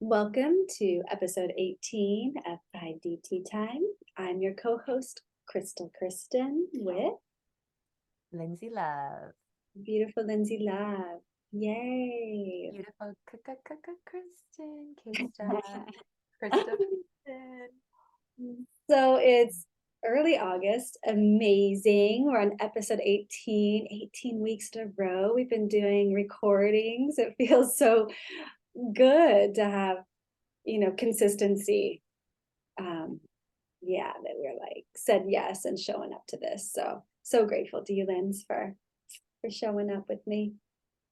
Welcome to episode 18 of 5DT Time. I'm your co-host, Kristen, with Lindsay Love. beautiful Lindsay Love. Yay! Beautiful Kristen. K-Star. Kristen. So it's early August. Amazing. We're on episode 18 weeks in a row. We've been doing recordings. It feels so good to have, consistency. Um, yeah, that we're like said yes and showing up to this. So grateful to you, Linz, for showing up with me.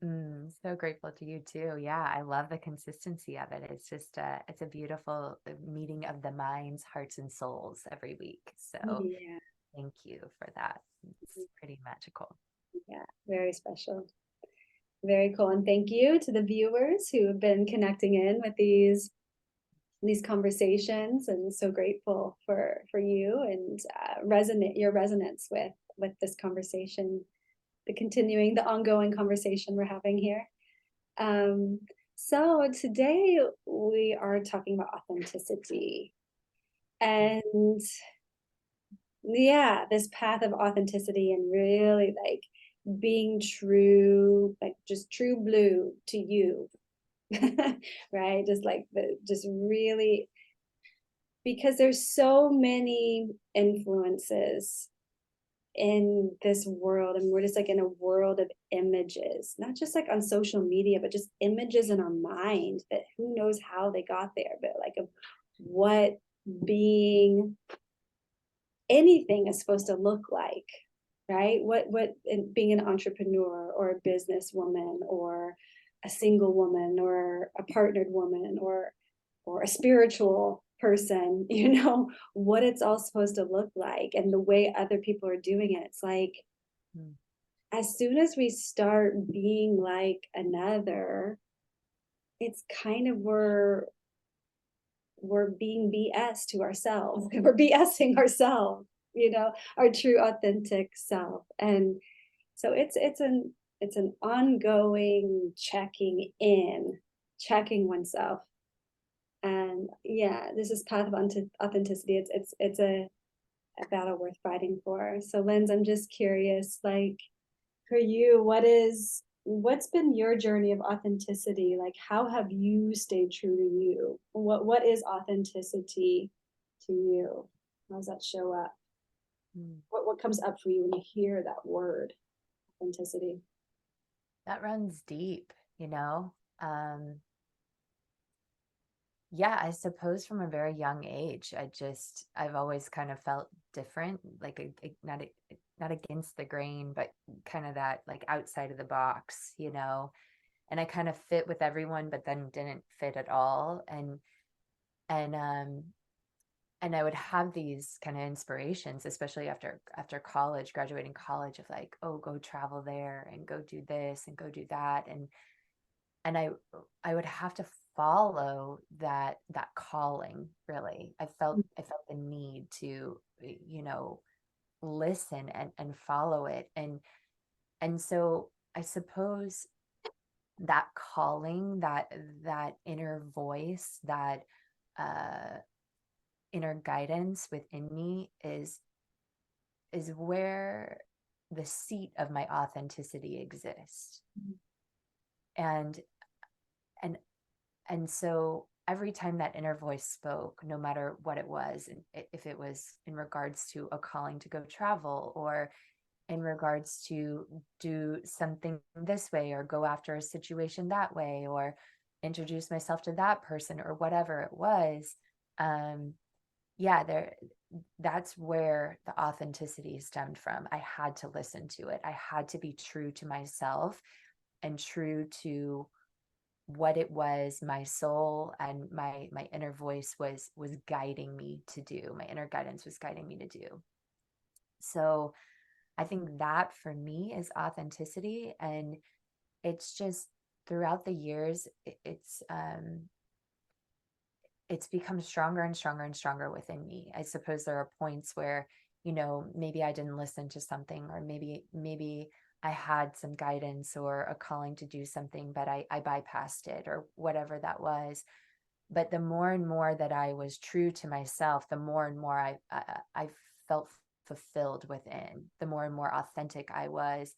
So grateful to you too. Yeah, I love the consistency of it. It's a beautiful meeting of the minds, hearts, and souls every week. So Yeah, thank you for that. It's pretty magical. yeah, very special. Very cool. And thank you to the viewers who have been connecting in with these conversations, and so grateful for you and resonate your resonance with this conversation, the ongoing conversation we're having here. Um, so today we are talking about authenticity. And yeah, this path of authenticity and really like being true, like just true blue to you. Right? Just really, because there's so many influences in this world, and we're just like in a world of images, not just like on social media, but just images in our mind that who knows how they got there, but like of what being anything is supposed to look like, right? What being an entrepreneur or a businesswoman or a single woman or a partnered woman or a spiritual person, what it's all supposed to look like and the way other people are doing it. It's like Mm. as soon as we start being like another, it's kind of we're being BS to ourselves. We're BSing ourselves, our true authentic self. And so it's an ongoing checking oneself. And yeah, this is path of authenticity. It's a battle worth fighting for. So Linz, I'm just curious, like for you, what's been your journey of authenticity? Like how have you stayed true to you? What is authenticity to you? How does that show up? Mm. What comes up for you when you hear that word, authenticity? That runs deep, you know? Um, Yeah, I suppose from a very young age, I've always kind of felt different, like not against the grain, but kind of that like outside of the box, you know. And I kind of fit with everyone, but then didn't fit at all. And and I would have these kind of inspirations, especially after college, graduating college, of like, oh, go travel there and go do this and go do that. And I would have to follow that calling. Really, I felt the need to, listen and follow it. And so I suppose that calling, that inner voice, that uh inner guidance within me is where the seat of my authenticity exists. and and And so every time that inner voice spoke, no matter what it was, and if it was in regards to a calling to go travel, or in regards to do something this way, or go after a situation that way, or introduce myself to that person, or whatever it was, um, yeah, that's where the authenticity stemmed from. I had to listen to it. I had to be true to myself and true to what it was my soul and my inner voice was guiding me to do. My inner guidance was guiding me to do. So I think that for me is authenticity. And it's just throughout the years, it's become stronger and stronger and stronger within me. I suppose there are points where, maybe I didn't listen to something, or maybe I had some guidance or a calling to do something, but I bypassed it, or whatever that was. But the more and more that I was true to myself, the more and more I felt fulfilled within, the more and more authentic I was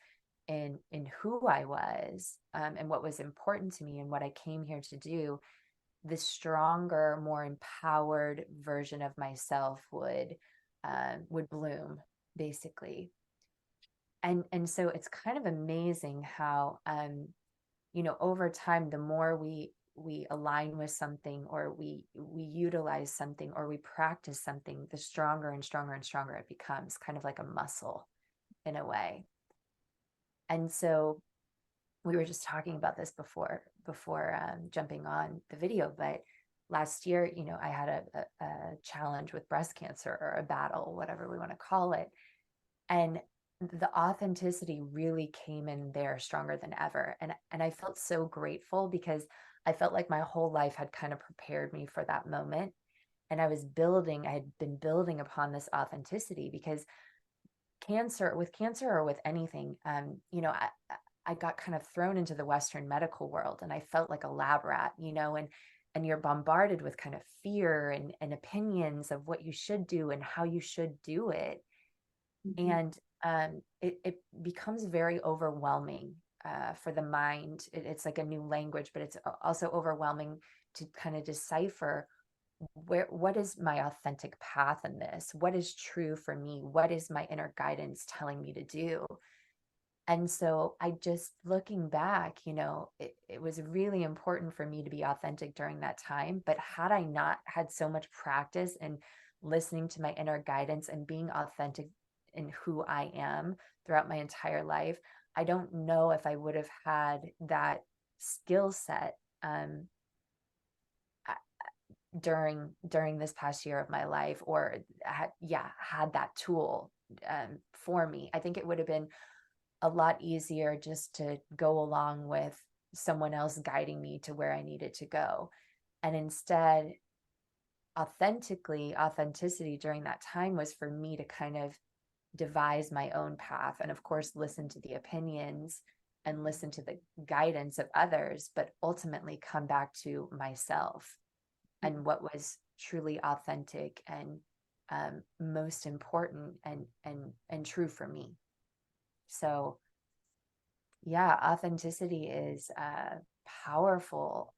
in who I was, and what was important to me and what I came here to do, the stronger, more empowered version of myself would bloom, basically. And so it's kind of amazing how, over time, the more we align with something, or we utilize something, or we practice something, the stronger and stronger and stronger it becomes, kind of like a muscle in a way. And so we were just talking about this before jumping on the video, but last year, I had a challenge with breast cancer, or a battle, whatever we want to call it. And the authenticity really came in there stronger than ever. And I felt so grateful, because I felt like my whole life had kind of prepared me for that moment. And I had been building upon this authenticity, because with cancer or with anything, I got kind of thrown into the Western medical world, and I felt like a lab rat, and you're bombarded with kind of fear and opinions of what you should do and how you should do it. Mhm. And it becomes very overwhelming for the mind. It's like a new language, but it's also overwhelming to kind of decipher what is my authentic path in this? What is true for me? What is my inner guidance telling me to do? And so I just, looking back, it was really important for me to be authentic during that time. But had I not had so much practice in listening to my inner guidance and being authentic in who I am throughout my entire life, I don't know if I would have had that skill set, during this past year of my life, or had that tool for me. I think it would have been a lot easier just to go along with someone else guiding me to where I needed to go. And instead, authenticity during that time was for me to kind of devise my own path, and of course listen to the opinions and listen to the guidance of others, but ultimately come back to myself and what was truly authentic and, most important and true for me. So yeah, authenticity is a powerful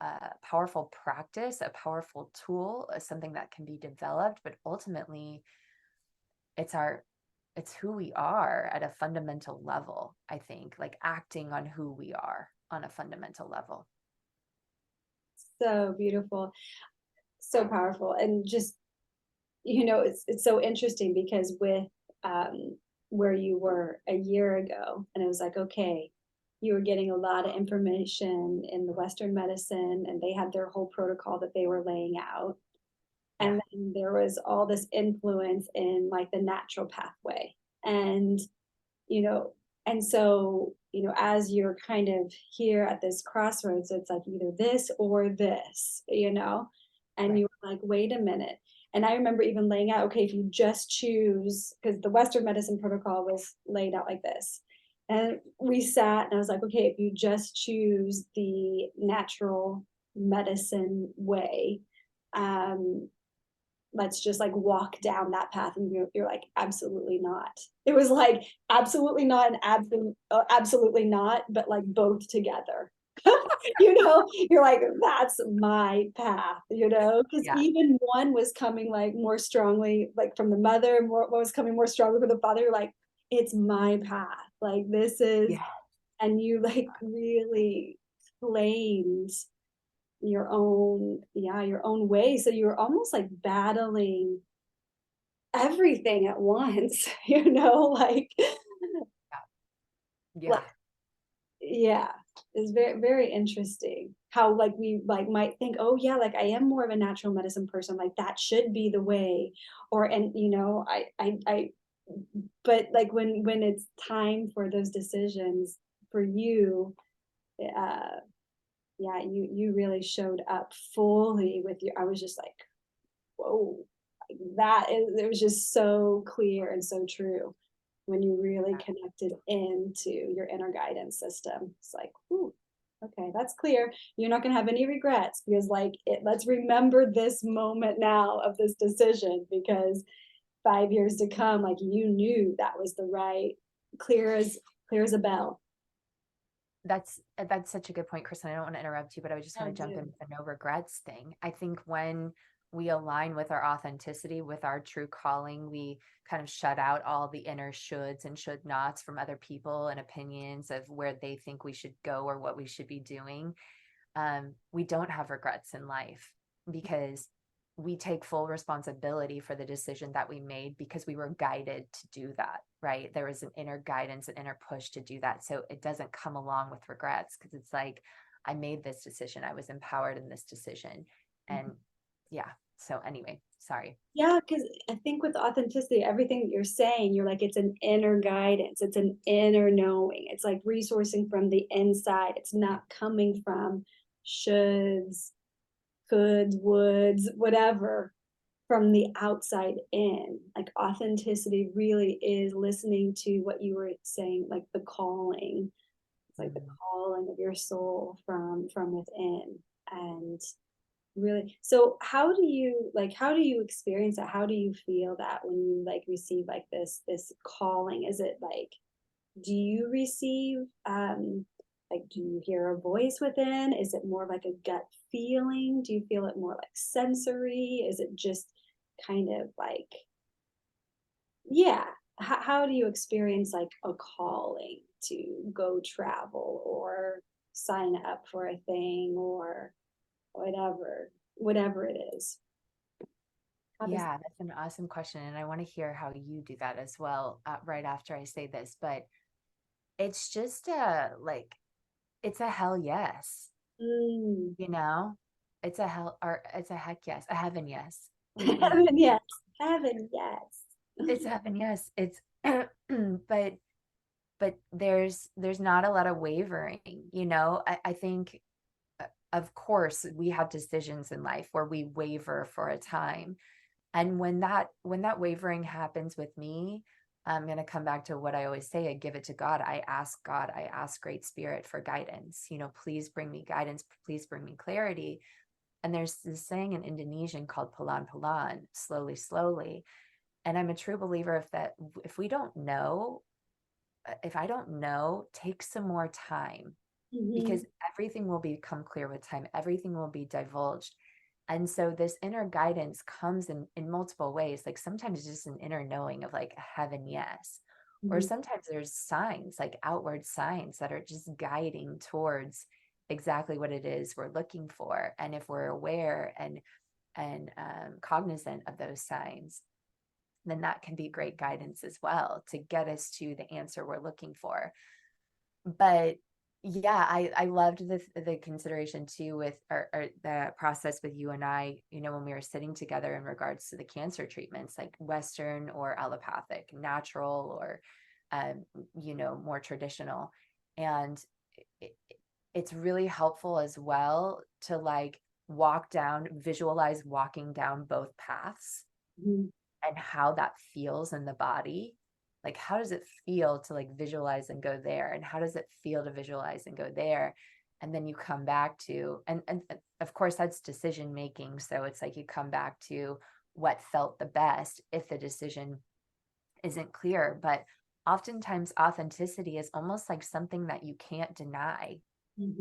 practice, a powerful tool, something that can be developed, but ultimately it's it's who we are at a fundamental level. I think, like, acting on who we are on a fundamental level. So beautiful, so powerful, and just, it's so interesting because with where you were a year ago, and it was like, okay, you were getting a lot of information in the Western medicine, and they had their whole protocol that they were laying out. Yeah. And then there was all this influence in like the natural pathway. And, you know, and so, as you're kind of here at this crossroads, it's like either this or this, and Right. you were like, wait a minute. And I remember even laying out, okay, if you just choose, because the Western medicine protocol was laid out like this. And we sat, and I was like, okay, if you just choose the natural medicine way, um, let's just like walk down that path. And you're like, absolutely not. It was like absolutely not, and absolutely not, but like both together. You're like, that's my path, because Yeah. even one was coming like more strongly like from the mother, more what was coming more strongly from the father. You're like, it's my path, like this is. Yeah. And you like really claimed your own way, so you were almost like battling everything at once. Like Yeah. like yeah, it's very very interesting how like we like might think, oh yeah, like I am more of a natural medicine person, like that should be the way. Or and I but like when it's time for those decisions for you, uh yeah, you really showed up fully with your. I was just like, whoa, that is, it was just so clear and so true when you really connected into your inner guidance system. It's like, whoo. Okay, that's clear. You're not gonna have any regrets because like let's remember this moment now of this decision because 5 years to come, like you knew that was the right, clear as clear as a bell. That's such a good point, Kristen. I don't want to interrupt you, but I just Oh, want to jump dude. into the no regrets thing. I think when we align with our authenticity, with our true calling, we kind of shut out all the inner shoulds and should nots from other people and opinions of where they think we should go or what we should be doing. We don't have regrets in life because we take full responsibility for the decision that we made because we were guided to do that, right? There was an inner guidance, an inner push to do that. So it doesn't come along with regrets because it's like, I made this decision. I was empowered in this decision. And yeah. So anyway, sorry. Yeah, because I think with authenticity, everything that you're saying, you're like, it's an inner guidance, it's an inner knowing. It's like resourcing from the inside. It's not coming from shoulds, coulds, woulds, whatever, from the outside in. Like authenticity really is listening to what you were saying, like the calling. It's like the Mhm. calling of your soul from within. And really, so how do you experience that? How do you feel that when you like receive like this calling? Is it like, do you receive like, do you hear a voice within? Is it more like a gut feeling? Do you feel it more like sensory? Is it just kind of like, yeah, how do you experience like a calling to go travel or sign up for a thing or whatever it is? How does Yeah, that's an awesome question. And I want to hear how you do that as well, right after I say this. But it's just like, it's a hell yes. mm. You know, it's a hell or it's a heck yes, a heaven yes. We Heaven, yes. Heaven, yes. it's a heaven yes. It's but there's not a lot of wavering, you know. I think of course we have decisions in life where we waver for a time. And when that wavering happens with me, I'm going to come back to what I always say. I give it to God. God, I ask Great Spirit for guidance. You know, please bring me guidance. Please bring me clarity. And there's this saying in Indonesian called pelan pelan, slowly, slowly. And I'm a true believer of that. If we don't know, if I don't know, take some more time because Mhm, everything will become clear with time. Everything will be divulged. And so this inner guidance comes in multiple ways. Like sometimes it's just an inner knowing of like heaven, yes. Or mhm, sometimes there's signs, like outward signs that are just guiding towards exactly what it is we're looking for. And if we're aware and cognizant of those signs, then that can be great guidance as well to get us to the answer we're looking for. But yeah, I loved the consideration too with or the process with you and I, you know, when we were sitting together in regards to the cancer treatments, like Western or allopathic, natural or um, you know, more traditional. And it, it's really helpful as well to like visualize walking down both paths mhm, and how that feels in the body. Like how does it feel to like visualize and go there, and how does it feel to visualize and go there? And then you come back to and of course that's decision making, so it's like you come back to what felt the best if the decision isn't clear. But oftentimes authenticity is almost like something that you can't deny.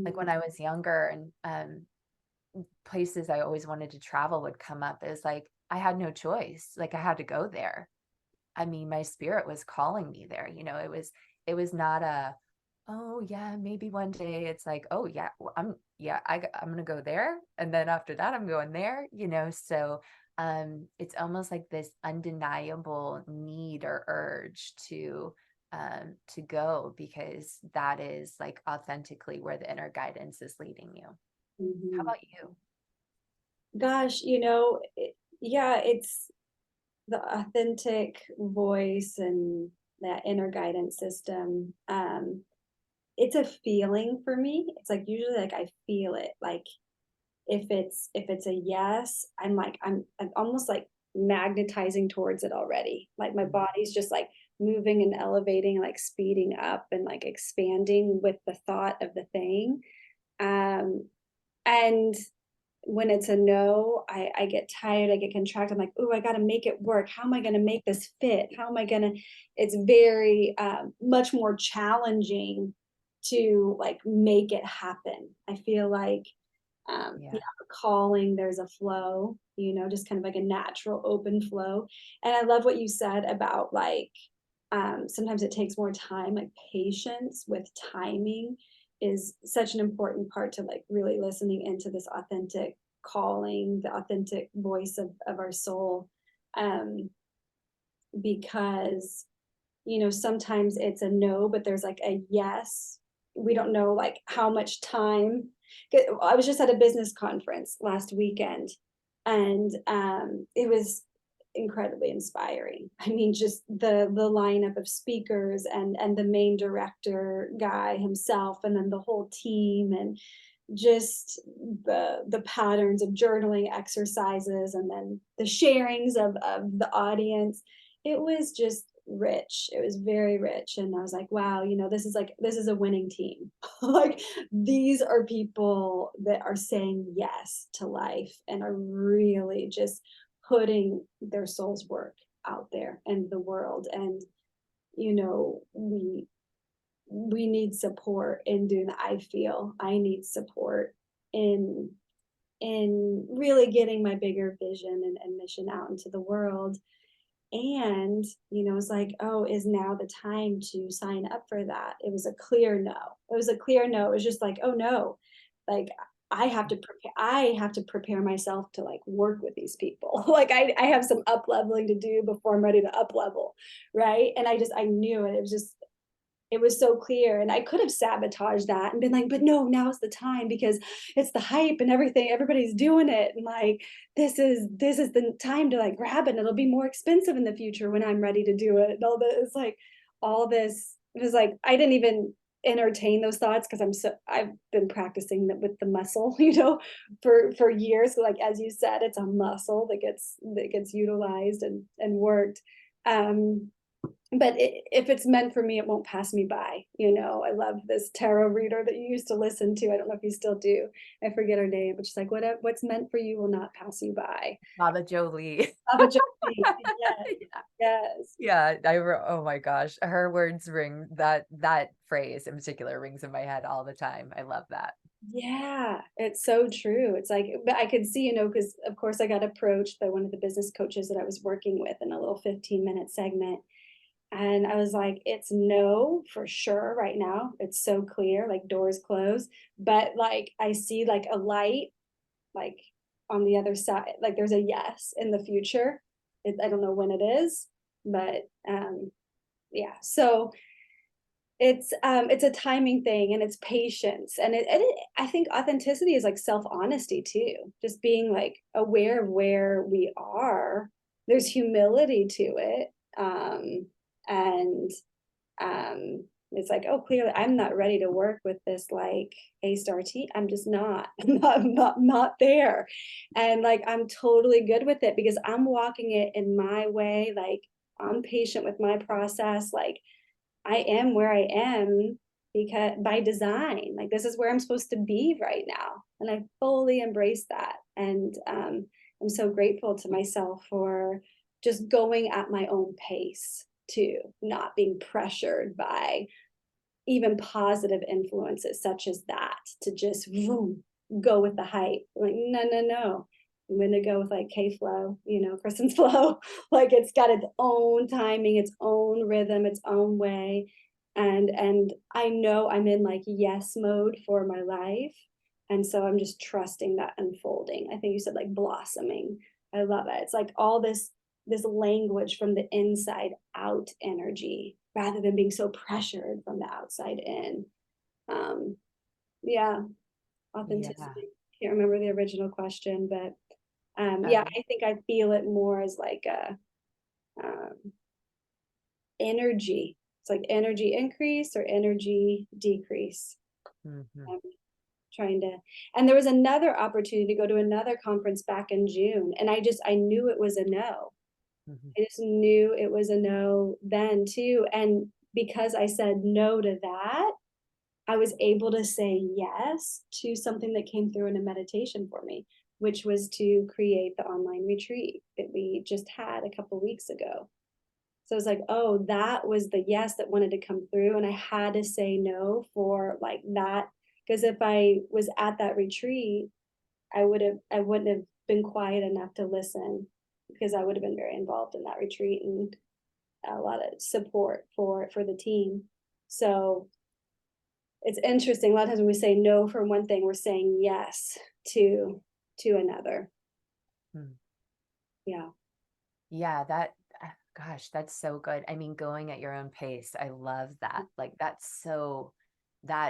Like mhm, when I was younger and places I always wanted to travel would come up, is like I had no choice, like I had to go there. I mean, my spirit was calling me there. You know, it was not a, oh yeah, maybe one day. It's like, oh yeah, I'm gonna go there, and then after that, I'm going there. You know, so it's almost like this undeniable need or urge to go because that is like authentically where the inner guidance is leading you. How mhm. about you? Gosh, yeah, it's the authentic voice and that inner guidance system. It's a feeling for me. It's like usually like I feel it. Like if it's a yes, I'm almost like magnetizing towards it already. Like my Mhm. body's just like moving and elevating, like speeding up and like expanding with the thought of the thing. And when it's a no, I get tired, I get contracted. I'm like, oh, I got to make it work. How am I going to make this fit? How am I going to? It's very much more challenging to like make it happen. I feel like, Yeah. yeah, a calling, there's a flow, just kind of like a natural open flow. And I love what you said about like, sometimes it takes more time, like patience with timing is such an important part to like really listening into this authentic calling, the authentic voice of our soul. Um, because, sometimes it's a no, but there's like a yes. We don't know like how much time. I was just at a business conference last weekend, and it was incredibly inspiring. I mean, just the lineup of speakers and the main director guy himself, and then the whole team, and just the patterns of journaling exercises, and then the sharings of the audience. It was just rich. It was very rich, and I was like, wow, this is a winning team. Like, these are people that are saying yes to life and are really just putting their soul's work out there in the world. And you know we we need support in doing that. I feel I need support in really getting my bigger vision and mission out into the world. And it's like, oh, is now the time to sign up for that? It was a clear no. It was a clear no. It was just like, oh no, like I have to prepare myself to like work with these people. Like I have some up leveling to do before I'm ready to up level. Right. And I knew it. It was so clear, and I could have sabotaged that and been like, but no, now's the time because it's the hype and everything, everybody's doing it, and like this is the time to like grab it, and it'll be more expensive in the future when I'm ready to do it, and all this. It was like I didn't even entertain those thoughts because I've been practicing that with the muscle, for years. So like as you said, it's a muscle that gets utilized and worked. um but if it's meant for me, it won't pass me by. I love this tarot reader that you used to listen to. I don't know if you still do. I forget her name, but she's like, what's meant for you will not pass you by. Baba Jolie. Baba Jolie. Yes, Yeah. yes. Yeah, oh my gosh, her words ring that phrase in particular rings in my head all the time. I love that. Yeah, it's so true. It's like, but I could see, because of course I got approached by one of the business coaches that I was working with in a little 15-minute segment. And I was like, it's no for sure right now. It's so clear, like doors closed. But like I see like a light, like on the other side, like there's a yes in the future. I don't know when it is, but yeah. So it's a timing thing, and it's patience, I think authenticity is like self-honesty too. Just being like aware of where we are. There's humility to it. And um it's like, oh, clearly I'm not ready to work with this like A-star T. I'm just not. I'm not there. And like I'm totally good with it because I'm walking it in my way. Like I'm patient with my process. Like I am where I am because by design, like this is where I'm supposed to be right now. And I fully embrace that. And I'm so grateful to myself for just going at my own pace too, not being pressured by even positive influences such as that to just vroom, go with the hype. Like, no, no, no. I'm gonna go with like K flow, Kristen's flow. Like it's got its own timing, its own rhythm, its own way. And I know I'm in like yes mode for my life. And so I'm just trusting that unfolding. I think you said like blossoming. I love it. It's like all this language from the inside out energy rather than being so pressured from the outside in. Um, yeah, Yeah. authenticity. Can't remember the original question, but yeah, Um, I think I feel it more as like a um, energy. It's like energy increase or energy decrease. mhm, Um, trying to, and there was another opportunity to go to another conference back in June, and I knew it was a no. mhm. I just knew it was a no then too. And because I said no to that, I was able to say yes to something that came through in a meditation for me, which was to create the online retreat that we just had a couple weeks ago. So I was like, oh, that was the yes that wanted to come through. And I had to say no for like that. Because if I was at that retreat, I wouldn't have been quiet enough to listen, because I would have been very involved in that retreat and a lot of support for the team. So it's interesting. A lot of times when we say no for one thing, we're saying yes to another. Hmm. Yeah. Yeah, gosh, that's so good. I mean, going at your own pace. I love that. Like, that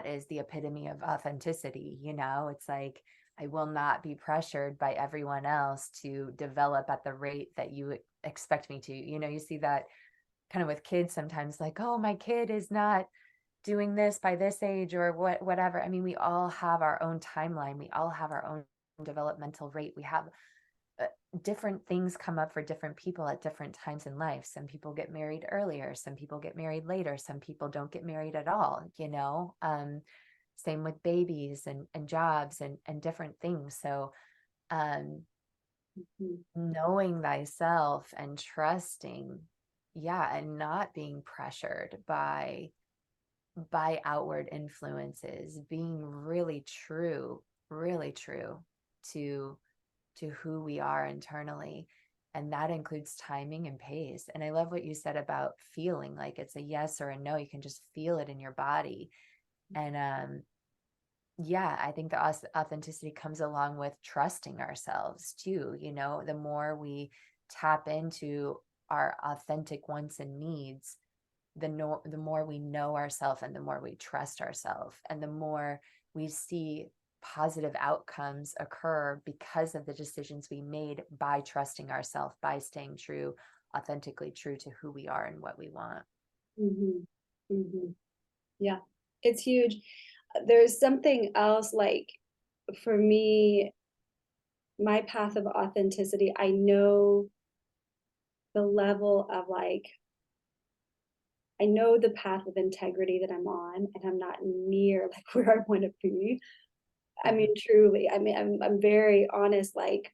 is the epitome of authenticity, you know? It's like, I will not be pressured by everyone else to develop at the rate that you expect me to. You know, you see that kind of with kids sometimes, like, oh, my kid is not doing this by this age or whatever. I mean, we all have our own timeline. We all have our own developmental rate. We have uh, different things come up for different people at different times in life. Some people get married earlier, some people get married later, some people don't get married at all, you know. Same with babies and jobs and different things. So um Mhm. knowing thyself and trusting, yeah, and not being pressured by outward influences, being really true to who we are internally. And that includes timing and pace. And I love what you said about feeling like it's a yes or a no. You can just feel it in your body. And yeah, I think the authenticity comes along with trusting ourselves too. You know, the more we tap into our authentic wants and needs, the more we know ourselves and the more we trust ourselves and the more we see positive outcomes occur because of the decisions we made by trusting ourselves, by staying true, authentically true to who we are and what we want. Mhm. Mhm. Yeah. It's huge. There's something else, like, for me, my path of authenticity, I know the level of, like, I know the path of integrity that I'm on, and I'm not near, like, where I wanna be. I Mhm. mean, truly, I mean, I'm very honest, like,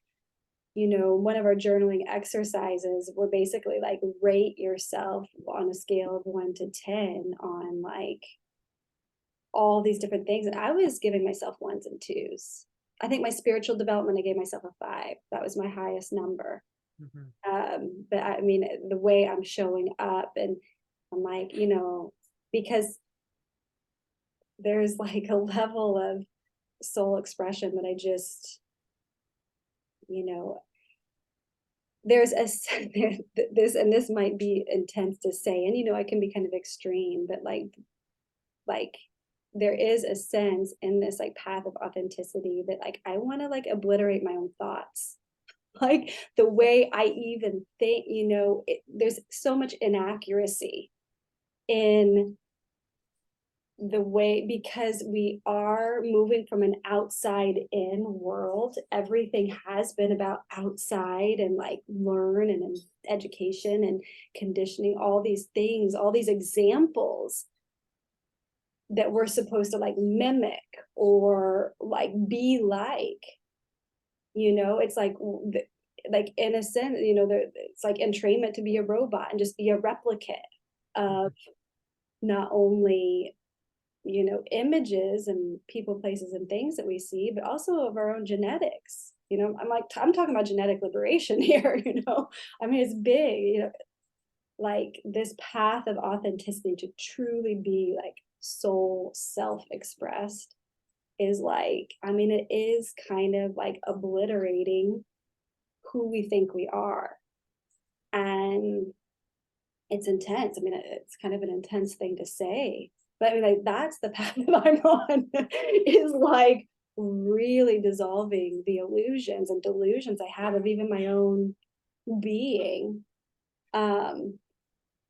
one of our journaling exercises, we're basically like, rate yourself on a scale of 1 to 10 on, like, all these different things, and I was giving myself 1s and 2s. I think my spiritual development, I gave myself a 5. That was my highest number. Mhm. But I mean, the way I'm showing up, and I'm like, because there's like a level of soul expression that I just, you know, there's a this, and this might be intense to say, and I can be kind of extreme, but like there is a sense in this like path of authenticity that like I want to like obliterate my own thoughts. Like the way I even think, there's so much inaccuracy in the way, because we are moving from an outside in world. Everything has been about outside and like learn and education and conditioning, all these things, all these examples that we're supposed to like mimic or like be like. It's like in a sense, it's like entrainment to be a robot and just be a replicate of Mhm. not only images and people, places, and things that we see, but also of our own genetics. I'm talking about genetic liberation here. I mean, it's big. Like this path of authenticity to truly be like soul self expressed is like, I mean, it is kind of like obliterating who we think we are. And it's intense. I mean, it's kind of an intense thing to say, but I mean, like, that's the path that I'm on, is like really dissolving the illusions and delusions I have of even my own being. Um,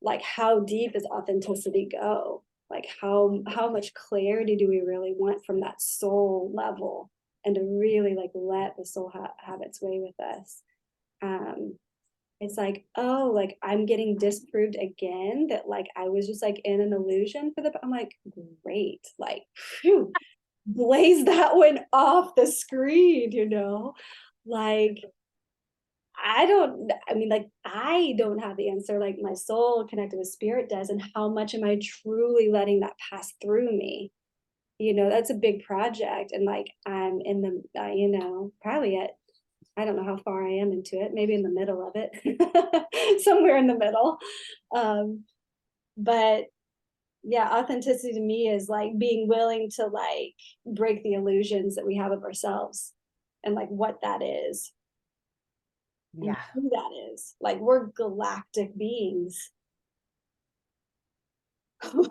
like, how deep does authenticity go? Like, how much clarity do we really want from that soul level, and to really like let the soul have its way with us? Um, it's like, oh, like I'm getting disproved again that like I was just like in an illusion for I'm like, great, like, phew, blaze that one off the screen, you know? Like, I mean, like, I don't have the answer, like my soul connected with spirit does, and how much am I truly letting that pass through me? You know, that's a big project, and like I'm in the, you know, probably at, I don't know how far I am into it, maybe in the middle of it, somewhere in the middle. Um, but yeah, authenticity to me is like being willing to like break the illusions that we have of ourselves and like what that is and Yeah. who that is. Like we're galactic beings.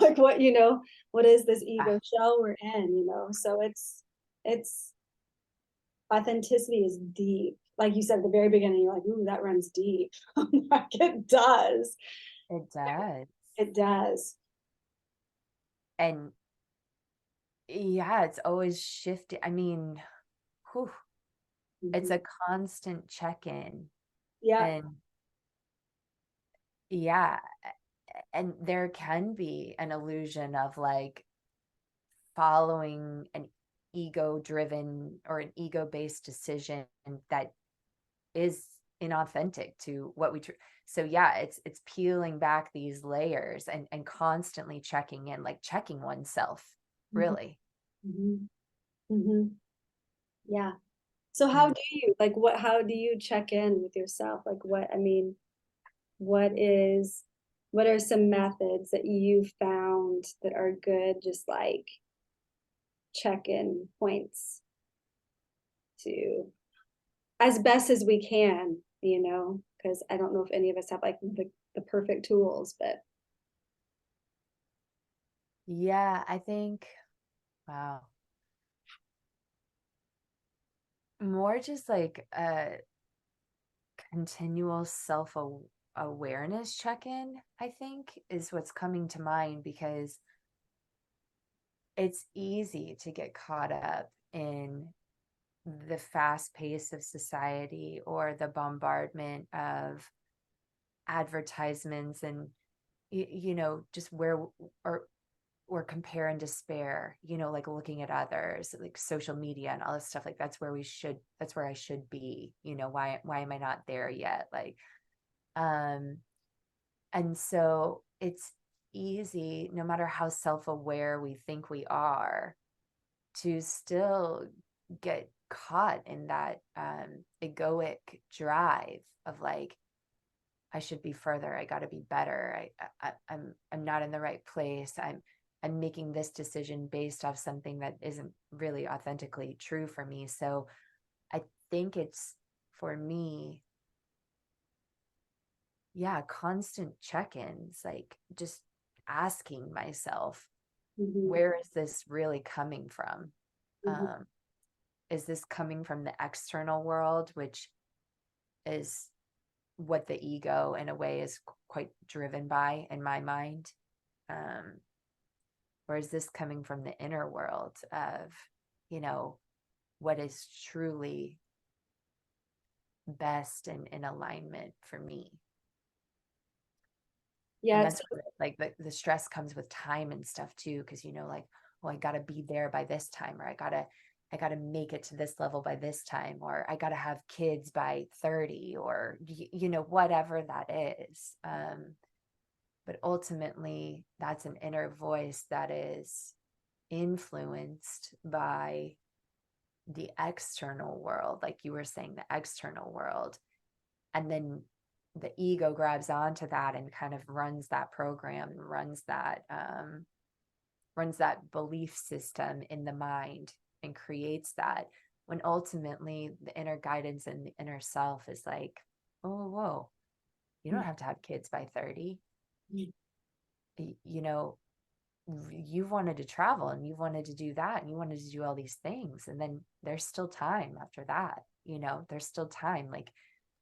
Like what, you know, what is this Ah, ego shell we're in, you know? So it's authenticity is deep. Like you said at the very beginning, you're like, ooh, that runs deep. Like it does. it does. It does. And yeah, it's always shifting. I mean, whew, it's Mhm. a constant check-in. Yeah. And yeah, and there can be an illusion of like following an ego driven or an ego based decision that is inauthentic to what so yeah, it's peeling back these layers and constantly checking in, like checking oneself, Mhm. really. Mhm. Mhm. Yeah. So how Mm. do you like what how do you check in with yourself? Like what I mean, what is what are some methods that you found that are good just like check-in points to as best as we can, you know, because I don't know if any of us have like the perfect tools, but Yeah, I think, wow, more just like a continual awareness check-in, I think, is what's coming to mind, because it's easy to get caught up in the fast pace of society or the bombardment of advertisements and just where or compare and despair, like looking at others, like social media and all this stuff. Like that's where I should be. Why am I not there yet? Like, um and so it's easy, no matter how self-aware we think we are, to still get caught in that egoic drive of like, I should be further, I got to be better, I'm not in the right place, I'm making this decision based off something that isn't really authentically true for me. So I think it's, for me, yeah, constant check-ins, like just asking myself, mhm, where is this really coming from? mhm, um is this coming from the external world, which is what the ego in a way is quite driven by in my mind? um or is this coming from the inner world of, you know what is truly best and in alignment for me? And yeah, that's where, like, the stress comes with time and stuff too, because like, oh, I gotta be there by this time, or I gotta make it to this level by this time, or I gotta have kids by 30, or whatever that is. But ultimately, that's an inner voice that is influenced by the external world, like you were saying, the external world. And then the ego grabs onto that and kind of runs that program, runs that belief system in the mind, and creates that, when ultimately the inner guidance and the inner self is like, oh, whoa, you don't have to have kids by 30. mhm, You know, you've wanted to travel and you've wanted to do that and you wanted to do all these things. And then there's still time after that. There's still time. Like,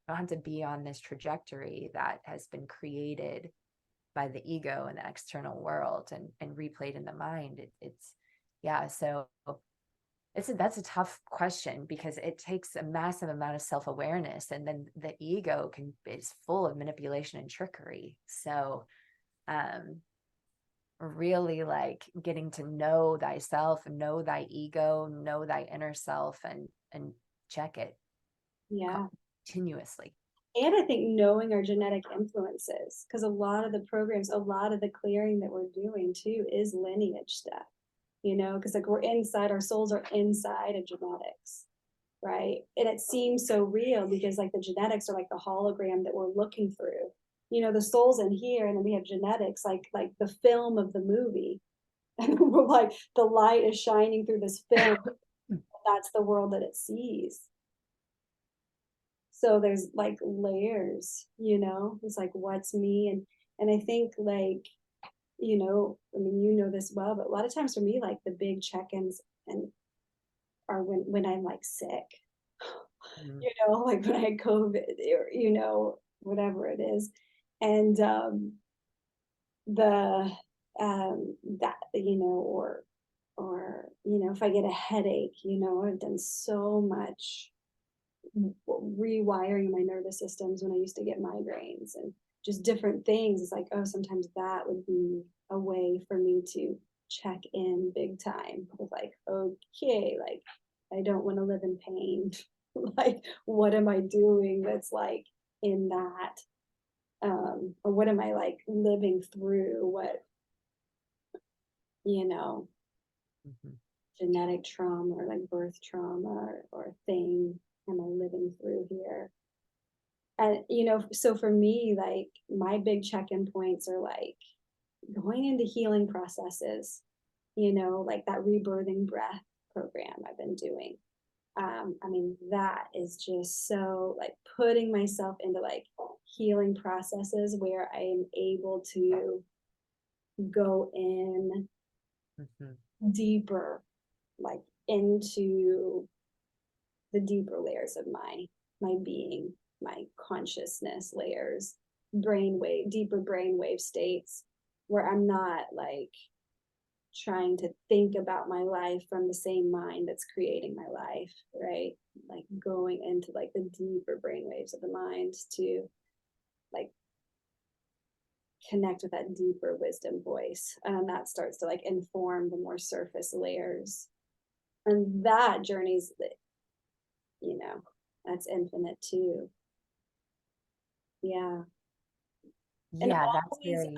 I don't have to be on this trajectory that has been created by the ego and the external world and replayed in the mind. It's, yeah. So That's a tough question because it takes a massive amount of self-awareness, and then the ego is full of manipulation and trickery. So um really like getting to know thyself, know thy ego, know thy inner self, and check it Yeah. continuously. And I think knowing our genetic influences, because a lot of the programs, a lot of the clearing that we're doing too is lineage stuff, because like we're inside, our souls are inside of genetics, right? And it seems so real because like the genetics are like the hologram that we're looking through. The soul's in here, and then we have genetics, like the film of the movie. And we're like, the light is shining through this film. That's the world that it sees. So there's like layers, it's like what's me, and I think like, I mean, this well, but a lot of times for me, like the big check-ins and are when I'm like sick, Mhm. like when I had COVID, or whatever it is. And the that, or if I get a headache, I've done so much rewiring my nervous systems when I used to get migraines and just different things. It's like, oh, sometimes that would be a way for me to check in big time with like, okay, like I don't want to live in pain. Like, what am I doing that's like in that? Or what am I like living through? What, you know, Mhm. genetic trauma or like birth trauma or thing am I living through here? And so for me, like my big check-in points are like going into healing processes, like that rebirthing breath program I've been doing. I mean, that is just so like putting myself into like healing processes where I am able to go in Mhm. deeper, like into the deeper layers of my being, my consciousness layers, brainwave, deeper brainwave states where I'm not like trying to think about my life from the same mind that's creating my life, right? Like going into like the deeper brainwaves of the mind to like connect with that deeper wisdom voice. And that starts to like inform the more surface layers. And that journey's, you know, that's infinite too. Yeah. And Yeah, that's always, very.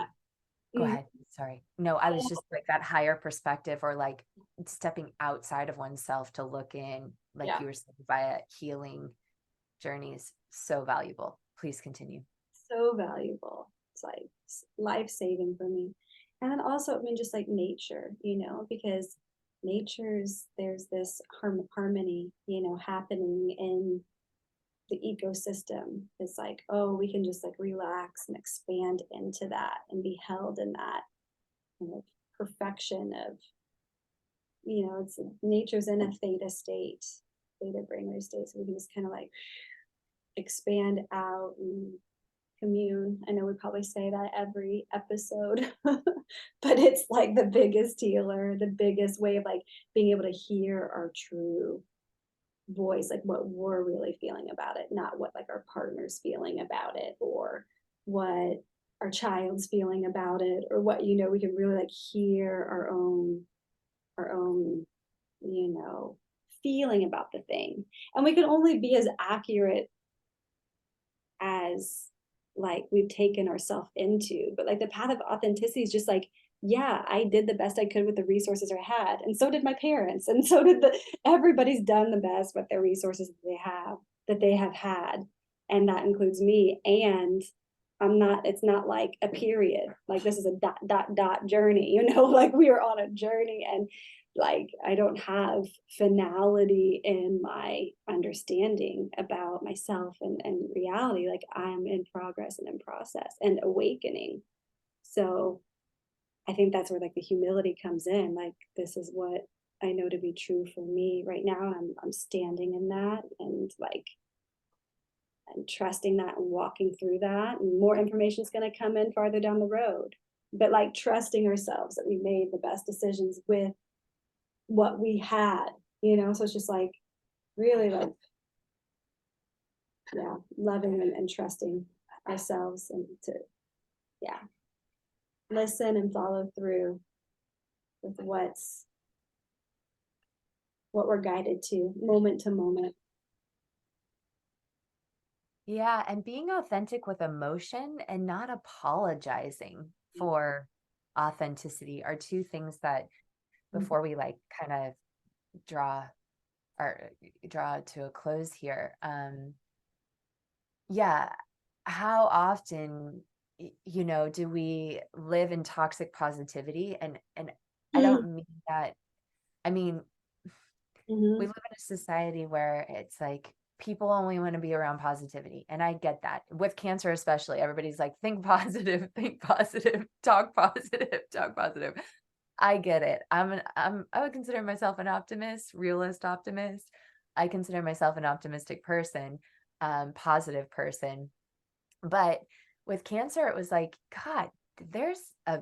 Go mm, ahead. Sorry. No, I was just like that higher perspective, or like stepping outside of oneself to look in, like yeah, you were saying, via healing journeys. So valuable. Please continue. so valuable. It's like life saving for me. And then also, I mean, just like nature, because there's this harmony, happening in the ecosystem. It's like, oh, we can just like relax and expand into that and be held in that kind of perfection of, it's nature's in a theta state, theta brainwave state. So we can just kind of like expand out and commune. I know we probably say that every episode, but it's like the biggest healer, the biggest way of like being able to hear our true voice, like what we're really feeling about it, not what like our partner's feeling about it or what our child's feeling about it or what, we can really like hear our own, feeling about the thing. And we can only be as accurate as like we've taken ourselves into. But like the path of authenticity is just like, yeah, I did the best I could with the resources I had. And so did my parents. And so did everybody's done the best with their resources that they have had. And that includes me. And it's not like a period. Like this is a dot, dot, dot journey, like we are on a journey and like I don't have finality in my understanding about myself and reality. Like I'm in progress and in process and awakening. So I think that's where like the humility comes in. Like this is what I know to be true for me right now. I'm standing in that and like and trusting that and walking through that. And more information is going to come in farther down the road. But like trusting ourselves that we made the best decisions with what we had, So it's just like really like, yeah, loving and trusting ourselves and to, yeah, listen and follow through with what we're guided to moment. Yeah, and being authentic with emotion and not apologizing for authenticity are two things that before we like kind of draw or draw to a close here. Yeah, how often do we live in toxic positivity? And I don't mean that. I mean, we Mm-hmm. live in a society where it's like people only want to be around positivity. And I get that. With cancer, especially, everybody's like, think positive, talk positive, talk positive. I get it. I would consider myself an optimist, realist optimist. I consider myself an optimistic person, positive person. But with cancer, it was like, God, there's a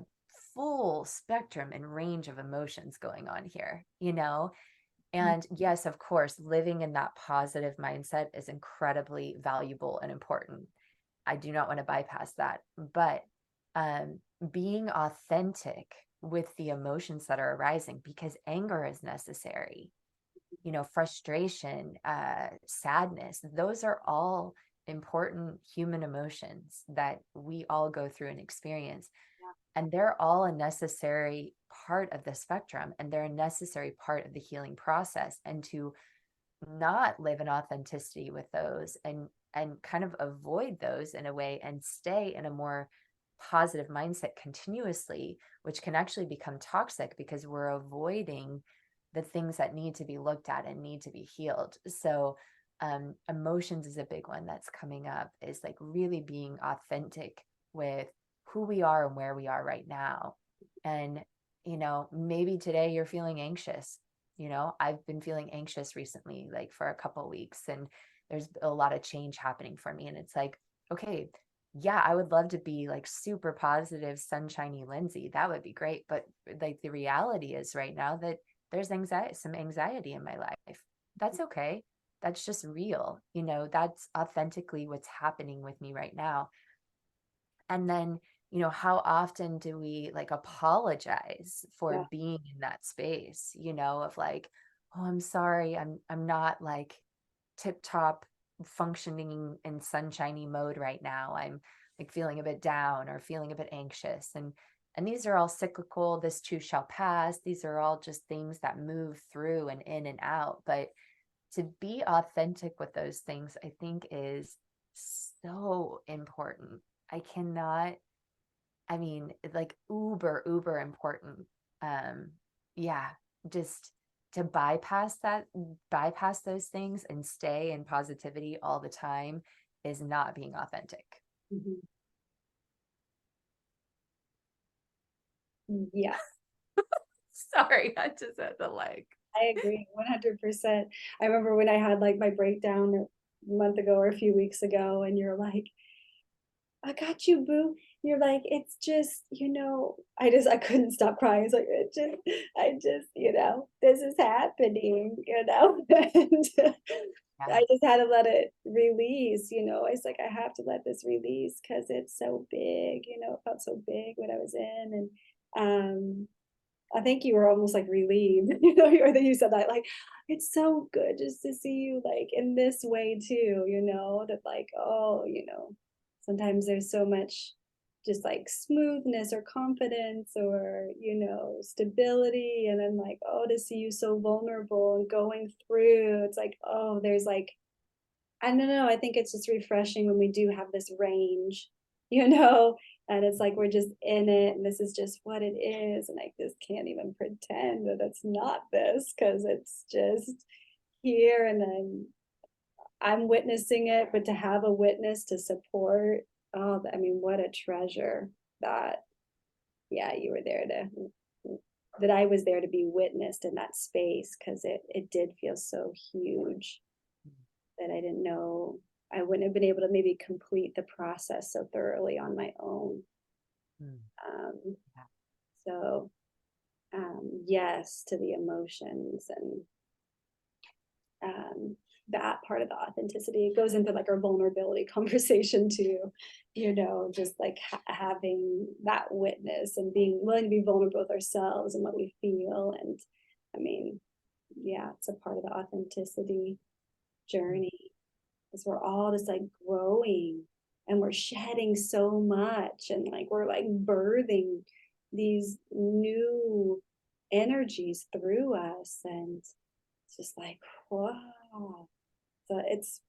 full spectrum and range of emotions going on here. And yes, of course, living in that positive mindset is incredibly valuable and important. I do not want to bypass that. But um, being authentic with the emotions that are arising, because anger is necessary, frustration, sadness, those are all important human emotions that we all go through and experience. And they're all a necessary part of the spectrum, and they're a necessary part of the healing process. And to not live in authenticity with those and kind of avoid those in a way and stay in a more positive mindset continuously, which can actually become toxic because we're avoiding the things that need to be looked at and need to be healed. So emotions is a big one that's coming up, is like really being authentic with who we are and where we are right now. And maybe today you're feeling anxious. I've been feeling anxious recently, like for a couple weeks, and there's a lot of change happening for me. And it's like, okay, yeah, I would love to be like super positive, sunshiny Lindsay. That would be great. But like the reality is right now that there's some anxiety in my life. That's okay. That's just real. That's authentically what's happening with me right now. And then, how often do we like apologize for Yeah. being in that space, of like, oh, I'm sorry, I'm not like tip top functioning in sunshiny mode right now. I'm like feeling a bit down or feeling a bit anxious. And these are all cyclical. This too shall pass. These are all just things that move through and in and out. But to be authentic with those things, I think is so important. I cannot, I mean, like uber important. Um, yeah, just to bypass those things and stay in positivity all the time is not being authentic. Mm-hmm. Yeah, Sorry, I just had to like. I agree 100%. I remember when I had like my breakdown a month ago or a few weeks ago, and you're like, I got you, boo. You're like, it's just, I couldn't stop crying. It's like, this is happening, and Yeah. I just had to let it release, It's like, I have to let this release because it's so big, it felt so big what I was in. And I think you were almost like relieved, or that you said that, like, it's so good just to see you like in this way too, that like, oh, sometimes there's so much just like smoothness or confidence or, stability. And then like, oh, to see you so vulnerable and going through, it's like, oh, there's like, I don't know. I think it's just refreshing when we do have this range, you know, and it's like we're just in it and this is just what it is. And I just can't even pretend that it's not this because it's just here. And then I'm witnessing it, but to have a witness to support, oh, I mean, what a treasure that, yeah, you were there that I was there to be witnessed in that space because it did feel so huge that I didn't know I wouldn't have been able to maybe complete the process so thoroughly on my own. Mm, Um, yeah. so yes to the emotions and that part of the authenticity. It goes into like our vulnerability conversation too, just like having that witness and being willing to be vulnerable with ourselves and what we feel. And I mean, yeah, it's a part of the authenticity journey, because we're all just like growing and we're shedding so much, and like we're like birthing these new energies through us, and it's just like, wow. So it's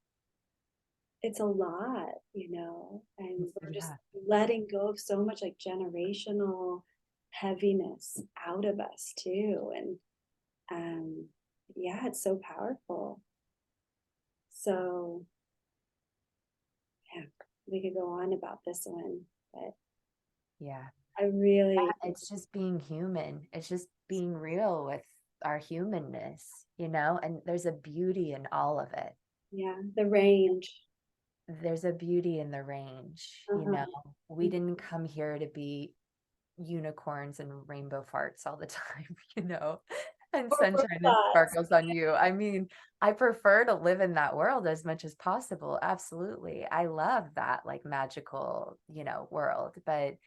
a lot, and we're just Yeah. letting go of so much like generational heaviness out of us too. And yeah, it's so powerful. So yeah, we could go on about this one, but Yeah. I really, It's just being human. It's just being real with our humanness, and there's a beauty in all of it. yeah, the range. There's a beauty in the range, Uh-huh. We didn't come here to be unicorns and rainbow farts all the time, and Or sunshine and robots. sparkles on you. I mean, I prefer to live in that world as much as possible. Absolutely. I love that like magical, world, but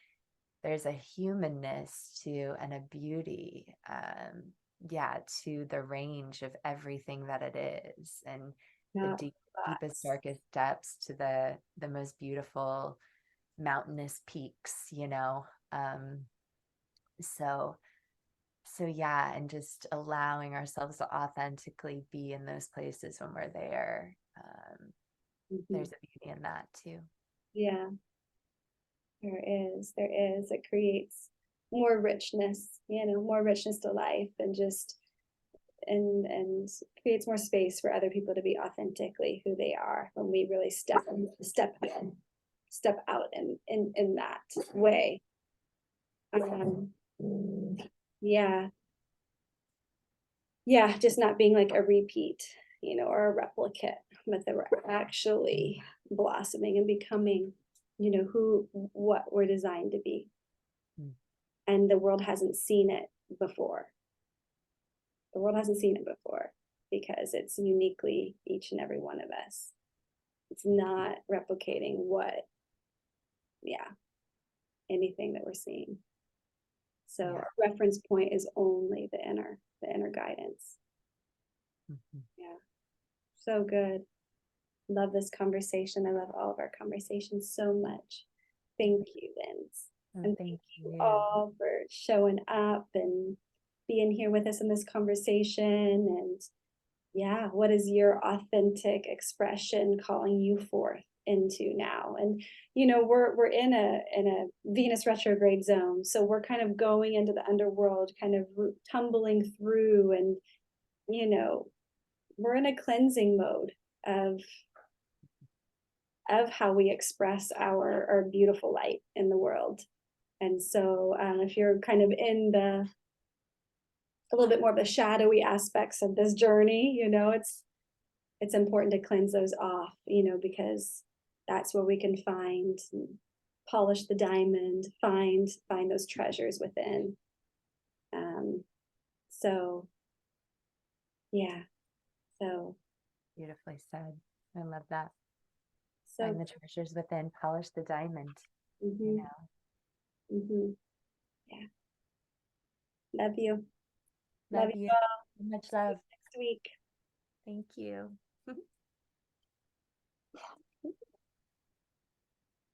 there's a humanness to and a beauty, yeah, to the range of everything that it is, and the Not deepest, robots. darkest depths to the most beautiful mountainous peaks, um so yeah, and just allowing ourselves to authentically be in those places when we're there. Mhm. There's a beauty in that too. Yeah, there is. It creates more richness, more richness to life, and just and creates more space for other people to be authentically who they are when we really step out in that way. Um, yeah, yeah, just not being like a repeat, or a replicate, but that we're actually blossoming and becoming, what we're designed to be. Mm. And the world hasn't seen it before. The world hasn't seen it before because it's uniquely each and every one of us. It's not replicating yeah, anything that we're seeing. So Yeah. our reference point is only the inner guidance. Mhm. Yeah. So good. Love this conversation. I love all of our conversations so much. Thank you, Linz. Oh, And thank thank you you. all for showing up and being here with us in this conversation. And yeah, what is your authentic expression calling you forth into now? And we're in a Venus retrograde zone, so we're kind of going into the underworld, kind of tumbling through, and you know we're in a cleansing mode of how we express our beautiful light in the world. And so if you're kind of in a little bit more of the shadowy aspects of this journey, it's important to cleanse those off, because that's where we can polish the diamond, find those treasures within. Um, so yeah, so Beautifully said. I love that. so Find the treasures within, polish the diamond, you hmm know. hmm yeah. Love you. Love Love you you. all. So much See you love. next week. Thank you.